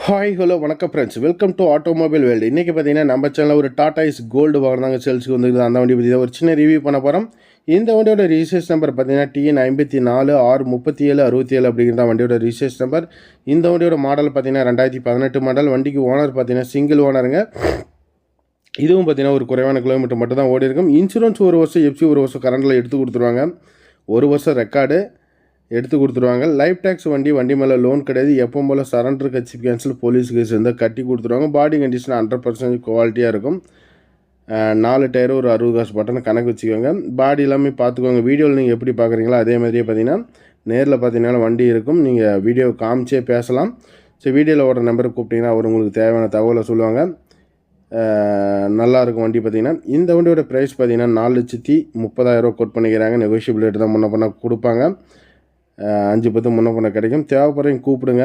Hi hello வணக்கம் friends, welcome to automobile world. இன்றைக்கி பார்த்தீங்கன்னா நம்ம சேனலில் ஒரு டாடா இஸ் கோல்டு வாங்கினாங்க சேல்ஸுக்கு வந்துருக்குது. அந்த வண்டி பற்றி ஒரு சின்ன ரிவ்யூ பண்ண போகிறோம். இந்த வண்டியோட ரிஜிஸ்ட்ரேஷன் நம்பர் பார்த்தீங்கன்னா TN54R3767 அப்படிங்கிற வண்டியோட ரிஜிஸ்ட்ரேஷன் நம்பர். இந்த வண்டியோட மாடல் பார்த்தீங்கன்னா 2018 மாடல். வண்டிக்கு ஓனர் பார்த்தீங்கன்னா சிங்கிள் ஓனருங்க. இதுவும் பார்த்தீங்கன்னா ஒரு குறைவான கிலோமீட்டர் மட்டும் தான் ஓடி இருக்கும். இன்சூரன்ஸ் ஒரு வருஷம், எஃப்சி ஒரு வருஷம் கரண்டில் எடுத்து கொடுத்துருவாங்க. ஒரு வருஷம் ரெக்கார்டு எடுத்து கொடுத்துருவாங்க. லைஃப் டேக்ஸ் வண்டி மேலே லோன் கிடையாது. எப்பவும் போல் சரண்டர் கட்சி கேன்சல் போலீஸ் கேஸ் இருந்தால் கட்டி கொடுத்துருவாங்க. பாடி கண்டிஷன் 100% குவாலிட்டியாக இருக்கும். 4 டயர் ஒரு 60 காசு பட்டன் கணக்கு வச்சுக்கோங்க. பாடி எல்லாமே பார்த்துக்கோங்க. வீடியோவில் நீங்கள் எப்படி பார்க்குறீங்களோ அதே மாதிரியே பார்த்தீங்கன்னா நேரில் பார்த்தீங்கன்னா வண்டி இருக்கும். நீங்கள் வீடியோ காமிச்சே பேசலாம். சரி, வீடியோவில் ஓடுற நம்பருக்கு கூப்பிட்டிங்கன்னா அவர் உங்களுக்கு தேவையான தகவலை சொல்லுவாங்க. நல்லாயிருக்கும் வண்டி. பார்த்தீங்கன்னா இந்த வண்டியோட ப்ரைஸ் பார்த்தீங்கன்னா 4,30,000 கோட் பண்ணிக்கிறாங்க. நெகோஷியபிள் ரேட்டு தான் முன்ன பண்ண கொடுப்பாங்க. 5-10 முன்ன பண்ண கிடைக்கும். தேவைப்படுறவங்க கூப்பிடுங்க.